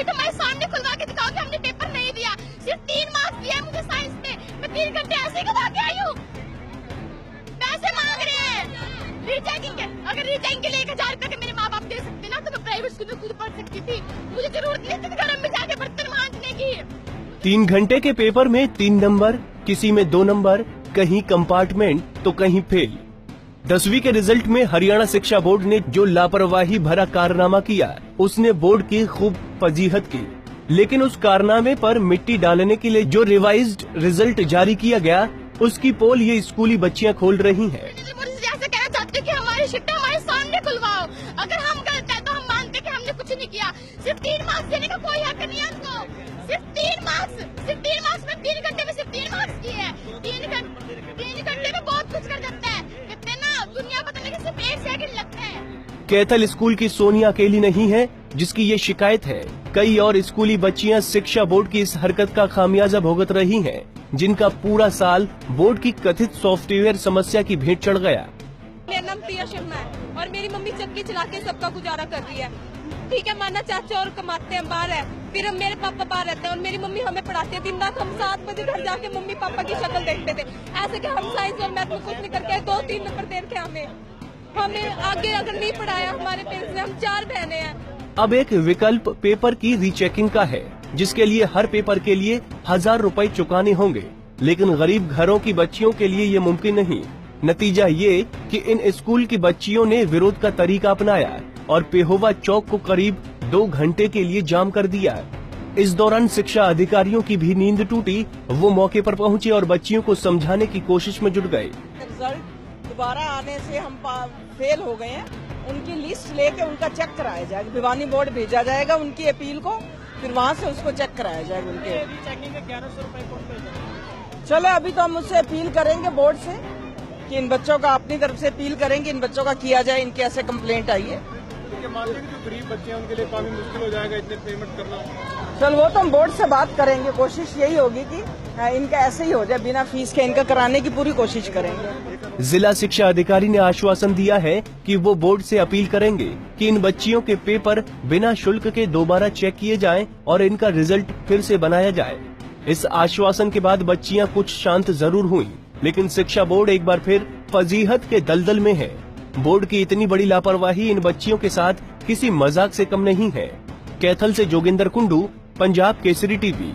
Sheet हमारे सामने खुलवा के दिखाओ कि हमने पेपर नहीं दिया। सिर्फ 3 मार्क्स दिया है मुझे साइंस में, मैं 3 घंटे ऐसे ही गवा के आई हूँ। पैसे मांग रहे हैं रीचेकिंग के। अगर रीचेकिंग के लिए 1000 रुपए के मेरे माँ बाप दे सकते ना, तो मैं प्राइवेट स्कूल में खुद पढ़ सकती थी। मुझे जरूरत नहीं थी घर में जाके बर्तन मांजने की। 3 घंटे के पेपर में 3 नंबर, किसी में 2 नंबर, कहीं कंपार्टमेंट तो कहीं फेल। 10वीं के रिजल्ट में हरियाणा शिक्षा बोर्ड ने जो लापरवाही भरा कारनामा किया, उसने बोर्ड की खूब फजीहत की। लेकिन उस कारनामे पर मिट्टी डालने के लिए जो रिवाइज्ड रिजल्ट जारी किया गया, उसकी पोल ये स्कूली बच्चियां खोल रही हैं। ऐसे कहना चाहते कि हमारी शिट हमारे सामने खुलवाओ। अगर हम गलत है तो हम मानते कि हमने कुछ नहीं किया। सिर्फ 3 मार्क्स देने का कोई हक नहीं है उनको। सिर्फ 3 मार्क्स में 3 घंटे में सिर्फ 3 मार्क्स किए हैं। 3 घंटे में बहुत कुछ कर देता है। कहते हैं ना, दुनिया बदलने के सिर्फ 1 सेकंड लगता है। कैथल स्कूल की सोनिया अकेली नहीं है जिसकी ये शिकायत है। कई और स्कूली बच्चियां शिक्षा बोर्ड की इस हरकत का खामियाजा भुगत रही हैं, जिनका पूरा साल बोर्ड की कथित सॉफ्टवेयर समस्या की भेंट चढ़ गया। मेरा नाम प्रिया शर्मा है और मेरी मम्मी चक्की चला के सबका गुजारा कर रही है। ठीक है, माना चाचा और कमाते हैं बाहर है, फिर हम मेरे पापा बाहर रहते हैं और मेरी मम्मी हमें पढ़ाती है। दिन रात हम 7 बजे घर जाके मम्मी पापा की शक्ल देखते थे। ऐसे कि हम साइंस और मैथ में कुछ नहीं करके 2-3 नंबर दे रखे हमें आगे अगर नहीं पढ़ाया हमारे पेरेंट्स ने। हम 4 बहनें हैं। अब एक विकल्प पेपर की रीचेकिंग का है, जिसके लिए हर पेपर के लिए 1000 रुपए चुकाने होंगे। लेकिन गरीब घरों की बच्चियों के लिए ये मुमकिन नहीं। नतीजा ये कि इन स्कूल की बच्चियों ने विरोध का तरीका अपनाया और पेहोवा चौक को करीब 2 घंटे के लिए जाम कर दिया। इस दौरान शिक्षा अधिकारियों की भी नींद टूटी। वो मौके पर पहुंचे और बच्चियों को समझाने की कोशिश में जुट गए। रिजल्ट दोबारा आने से हम फेल हो गए हैं, उनकी लिस्ट लेके उनका चेक कराया जाएगा। भिवानी बोर्ड भेजा जाएगा उनकी अपील को, फिर वहाँ से उसको चेक कराया जाएगा। उनके 1100 रुपए। चलो अभी तो हम उससे अपील करेंगे बोर्ड से कि इन बच्चों का अपनी तरफ से अपील करेंगे, इन बच्चों का किया जाए, इनके ऐसे कंप्लेंट आई है। मान लीजिए जो गरीब बच्चे हैं उनके लिए काफी मुश्किल हो जाएगा इतने पेमेंट करना। चल वो तो हम बोर्ड से बात करेंगे। कोशिश यही होगी कि इनका ऐसे ही हो जाए, बिना फीस के इनका कराने की पूरी कोशिश करेंगे। जिला शिक्षा अधिकारी ने आश्वासन दिया है कि वो बोर्ड से अपील करेंगे कि इन बच्चियों के पेपर बिना शुल्क के दोबारा चेक किए जाएं और इनका रिजल्ट फिर से बनाया जाए। इस आश्वासन के बाद बच्चियां कुछ शांत जरूर हुई, लेकिन शिक्षा बोर्ड एक बार फिर फजीहत के दलदल में है। बोर्ड की इतनी बड़ी लापरवाही इन बच्चियों के साथ किसी मजाक से कम नहीं है। कैथल से जोगिंदर कुंडू, पंजाब केसरी टीवी।